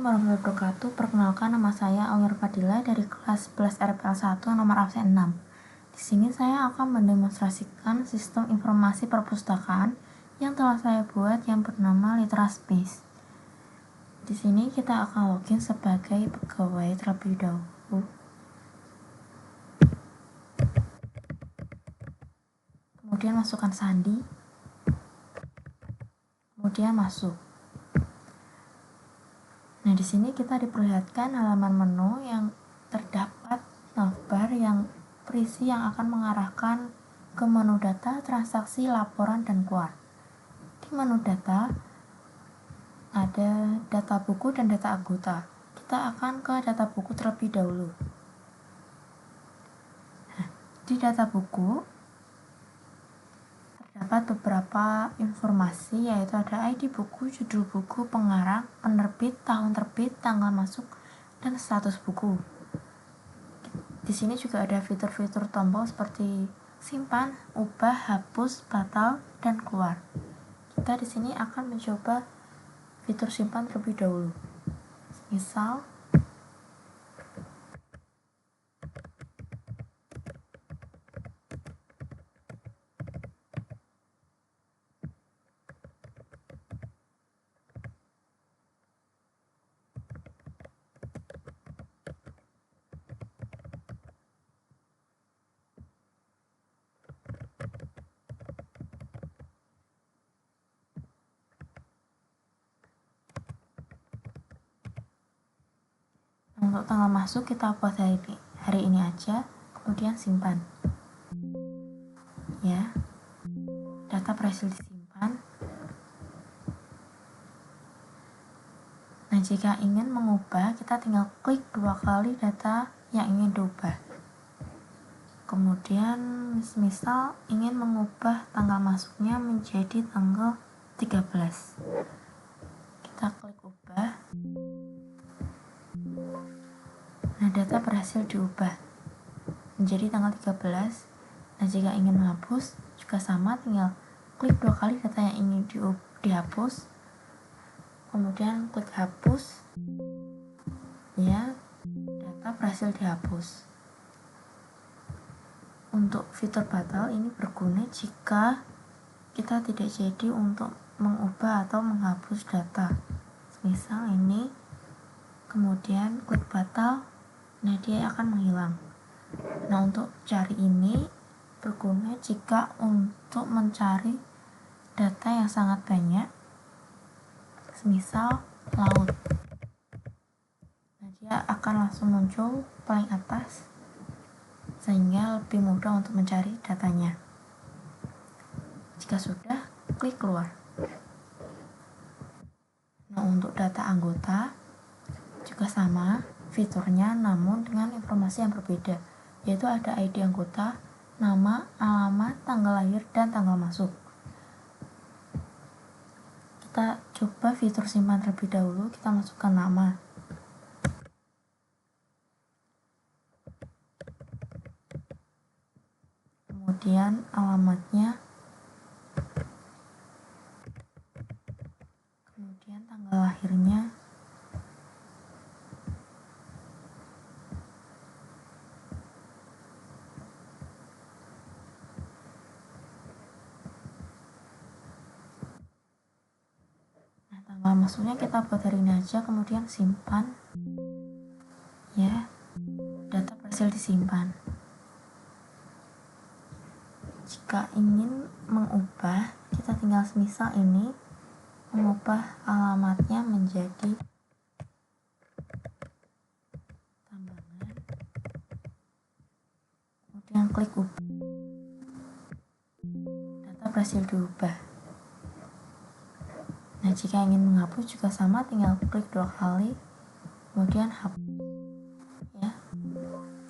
warahmatullahi wabarakatuh. Perkenalkan, nama saya Awer Fadila dari kelas 11 RPL 1 nomor absen 6. Di sini saya akan mendemonstrasikan sistem informasi perpustakaan yang telah saya buat yang bernama Literaspace. Di sini kita akan login sebagai pegawai terlebih dahulu. Kemudian masukkan sandi. Kemudian masuk. Nah, di sini kita diperlihatkan halaman menu yang terdapat navbar yang berisi yang akan mengarahkan ke menu data, transaksi, laporan, dan keluar. Di menu data ada data buku dan data anggota. Kita akan ke data buku terlebih dahulu. Nah, di data buku terdapat beberapa informasi, yaitu ada ID buku, judul buku, pengarang, penerbit, tahun terbit, tanggal masuk, dan status buku. Di sini juga ada fitur-fitur tombol seperti simpan, ubah, hapus, batal, dan keluar. Kita di sini akan mencoba fitur simpan terlebih dahulu. Misal untuk tanggal masuk kita buat hari ini aja, kemudian simpan. Ya, data berhasil disimpan. Nah, jika ingin mengubah, kita tinggal klik 2 kali data yang ingin diubah. Kemudian misal ingin mengubah tanggal masuknya menjadi tanggal 13. Kita klik ubah. Nah, data berhasil diubah menjadi tanggal 13. Nah, jika ingin menghapus juga sama, tinggal klik 2 kali data yang ingin dihapus. Kemudian klik hapus. Ya, data berhasil dihapus. Untuk fitur batal ini berguna jika kita tidak jadi untuk mengubah atau menghapus data. Misal ini, kemudian klik batal, nah dia akan menghilang. Nah, untuk cari ini berguna jika untuk mencari data yang sangat banyak, misal laut. Nah, dia akan langsung muncul paling atas sehingga lebih mudah untuk mencari datanya. Jika sudah, klik keluar. Nah, untuk data anggota juga sama fiturnya, namun dengan informasi yang berbeda, yaitu ada ID anggota, nama, alamat, tanggal lahir, dan tanggal masuk. Kita coba fitur simpan terlebih dahulu. Kita masukkan nama. Kemudian alamatnya, kemudian tanggal lahirnya, nah tanggal masuknya kita buat hari ini aja, kemudian simpan. Ya, data berhasil disimpan. Jika ingin mengubah, kita tinggal semisal ini mengubah alamatnya menjadi Tambangan, kemudian klik ubah. Data berhasil diubah. Nah, jika ingin menghapus juga sama, tinggal klik 2 kali, kemudian hapus. Ya,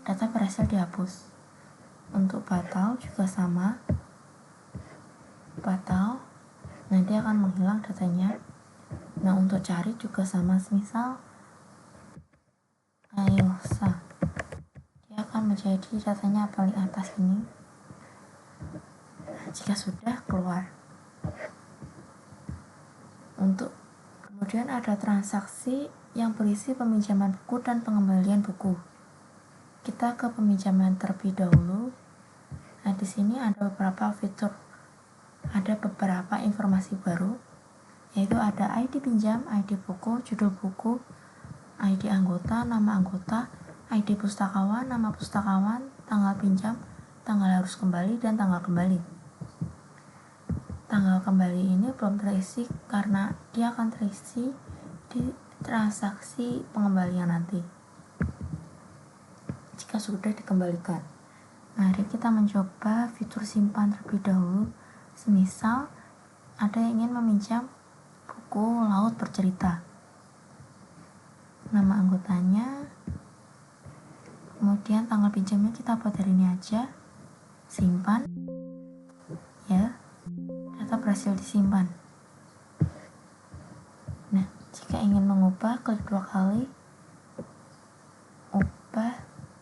data berhasil dihapus. Untuk batal juga sama, batal, nanti akan menghilang datanya. Nah, untuk cari juga sama, misal Ailsa, dia akan menjadi datanya paling atas ini. Nah, jika sudah, keluar. Untuk kemudian ada transaksi yang berisi peminjaman buku dan pengembalian buku. Kita ke peminjaman terlebih dahulu. Nah, di sini ada beberapa fitur, ada beberapa informasi baru, yaitu ada ID pinjam, ID buku, judul buku, ID anggota, nama anggota, ID pustakawan, nama pustakawan, tanggal pinjam, tanggal harus kembali, dan tanggal kembali. Tanggal kembali ini belum terisi karena dia akan terisi di transaksi pengembalian nanti jika sudah dikembalikan. Mari kita mencoba fitur simpan terlebih dahulu. Semisal ada yang ingin meminjam buku Laut Bercerita, nama anggotanya, kemudian tanggal pinjamnya kita buat hari ini aja, simpan ya, data berhasil disimpan. Nah, jika ingin mengubah, klik 2 kali, ubah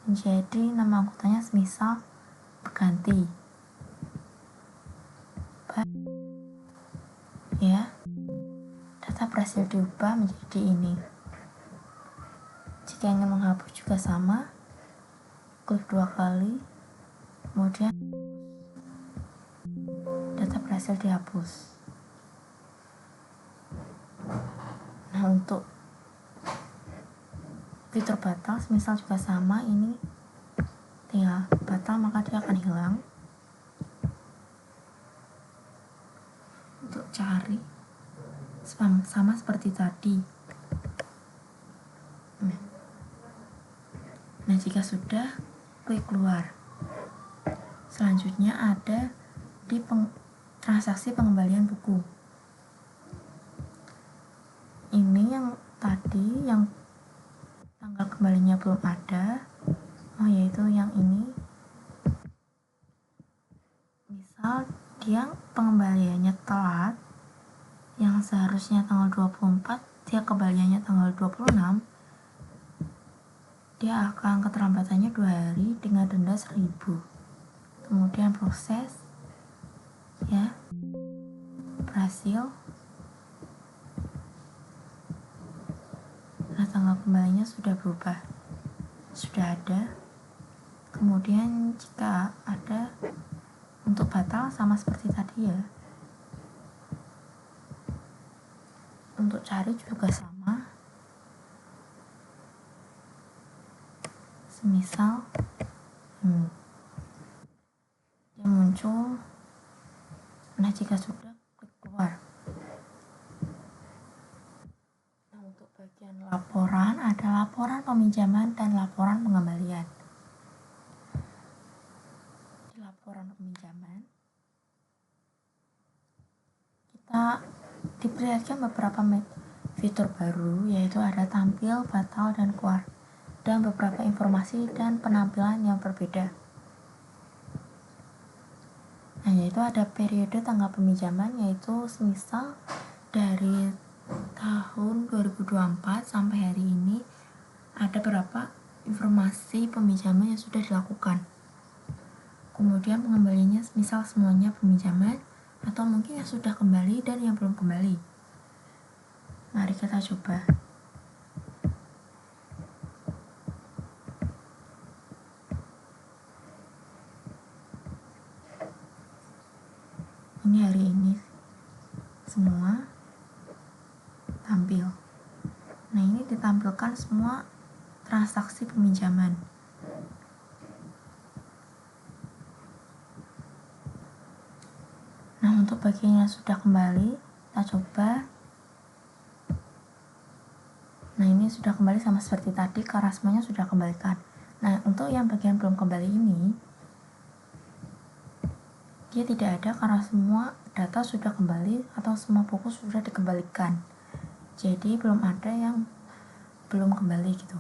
menjadi nama anggotanya, semisal berganti ya, data berhasil diubah menjadi ini. Jika ingin menghapus juga sama, klik 2 kali, kemudian data berhasil dihapus. Nah, untuk fitur batal misal juga sama, ini tinggal batal maka dia akan hilang. Untuk cari sama seperti tadi. Nah, jika sudah, klik keluar. Selanjutnya ada di transaksi pengembalian buku. Ini yang tadi, yang tanggal kembalinya belum ada, yaitu yang ini. Misal dia pengembaliannya telat, yang seharusnya tanggal 24, dia kembaliannya tanggal 26, dia akan keterlambatannya 2 hari dengan denda 1.000. Kemudian proses ya, berhasil. Nah, tanggal kembalinya sudah berubah, sudah ada. Kemudian jika ada untuk batal sama seperti tadi ya. Untuk cari juga sama. Semisal dia muncul. Nah, jika sudah, klik keluar. Nah, untuk bagian laporan ada laporan peminjaman dan laporan pengembalian. Di laporan peminjaman kita diperlihatkan beberapa fitur baru, yaitu ada tampil, batal, dan keluar, dan beberapa informasi dan penampilan yang berbeda. Nah, yaitu ada periode tanggal peminjaman, yaitu semisal dari tahun 2024 sampai hari ini ada berapa informasi peminjaman yang sudah dilakukan. Kemudian pengembaliannya semisal semuanya peminjaman, atau mungkin yang sudah kembali dan yang belum kembali. Mari kita coba. Ini hari ini semua tampil. Nah, ini ditampilkan semua transaksi peminjaman. Nah, untuk bagian yang sudah kembali, kita coba. Nah, ini sudah kembali sama seperti tadi karena semuanya sudah kembalikan. Nah, untuk yang bagian belum kembali ini, dia tidak ada karena semua data sudah kembali atau semua buku sudah dikembalikan. Jadi belum ada yang belum kembali gitu.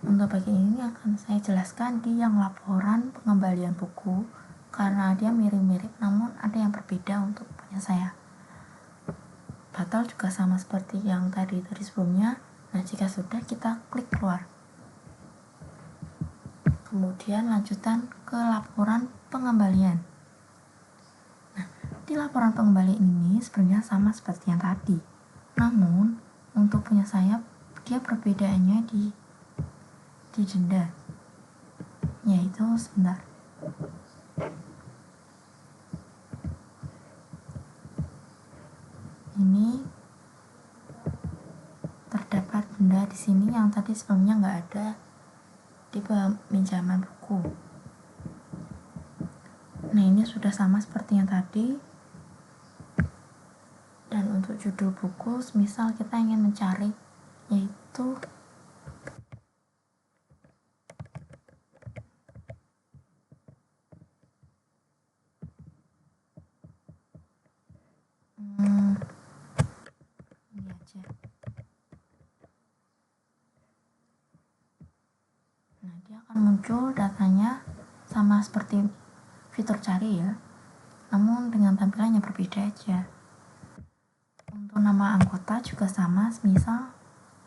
Untuk bagian ini akan saya jelaskan di yang laporan pengembalian buku, karena dia mirip-mirip namun ada yang berbeda untuk punya saya. Batal juga sama seperti yang tadi sebelumnya. Nah, jika sudah, kita klik keluar. Kemudian lanjutan ke laporan pengembalian. Nah, di laporan pengembalian ini sebenarnya sama seperti yang tadi. Namun, untuk punya saya dia perbedaannya di denda, yaitu sebentar. Ini terdapat denda di sini yang tadi sebelumnya nggak ada di peminjaman buku. Nah, ini sudah sama seperti yang tadi. Dan untuk judul buku, misal kita ingin mencari, yaitu ini aja. Nah, dia akan muncul datanya sama seperti fitur cari ya, namun dengan tampilannya berbeda aja. Untuk nama anggota juga sama, misal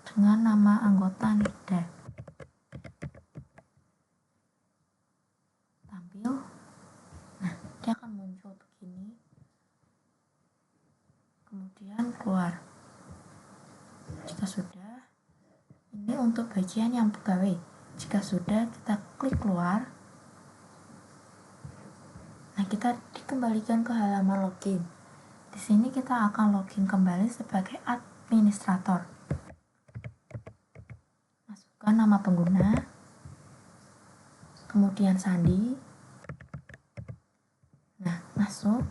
dengan nama anggota Nida. Tampil. Nah, dia akan muncul begini. Kemudian keluar. Jika sudah, ini untuk bagian yang pegawai. Jika sudah, kita klik keluar. Nah, kita dikembalikan ke halaman login. Di sini kita akan login kembali sebagai administrator. Masukkan nama pengguna, kemudian sandi. Nah, masuk.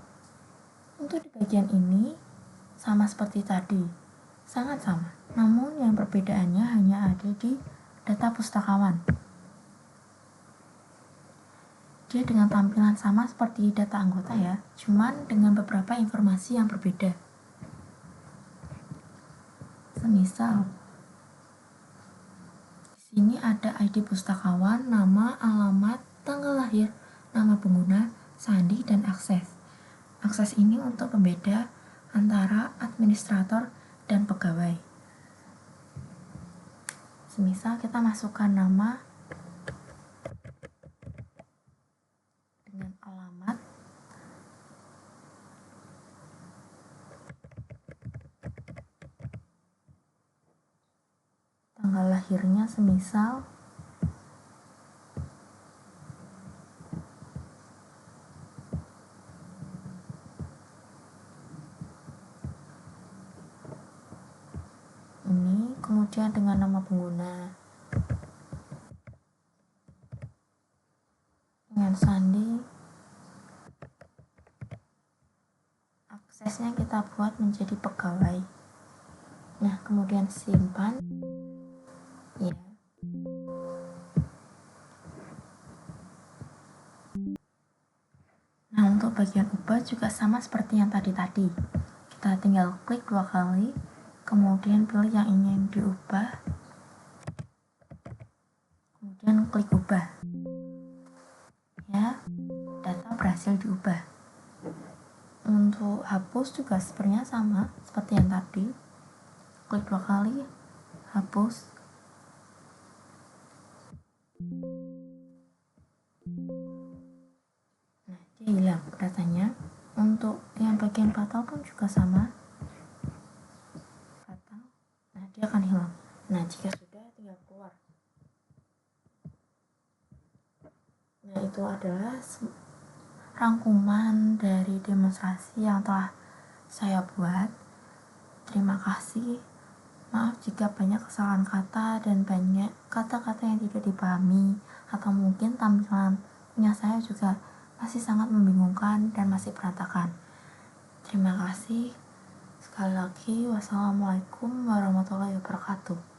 Untuk di bagian ini sama seperti tadi, sangat sama. Namun yang perbedaannya hanya ada di data pustakawan. Dia dengan tampilan sama seperti data anggota ya, cuman dengan beberapa informasi yang berbeda. Semisal di sini ada ID pustakawan, nama, alamat, tanggal lahir, nama pengguna, sandi, dan akses. Akses ini untuk pembeda antara administrator dan pegawai. Semisal kita masukkan nama dengan alamat, tanggal lahirnya semisal ini, kemudian dengan nama pengguna, dengan sandi, aksesnya kita buat menjadi pegawai. Nah, kemudian simpan ya. Nah, untuk bagian ubah juga sama seperti yang tadi. Kita tinggal klik 2 kali, kemudian pilih yang ingin diubah, kemudian klik ubah. Ya, data berhasil diubah. Untuk hapus juga sebenarnya sama seperti yang tadi. Klik 2 kali, hapus. Nah, dia hilang datanya. Untuk yang bagian fatal pun juga sama. Fatal. Nah, dia akan hilang. Nah, jika sudah, tinggal keluar. Nah, itu adalah rangkuman dari demonstrasi yang telah saya buat. Terima kasih. Maaf jika banyak kesalahan kata dan banyak kata-kata yang tidak dipahami, atau mungkin tampilan punya saya juga masih sangat membingungkan dan masih berantakan. Terima kasih. Sekali lagi, wassalamualaikum warahmatullahi wabarakatuh.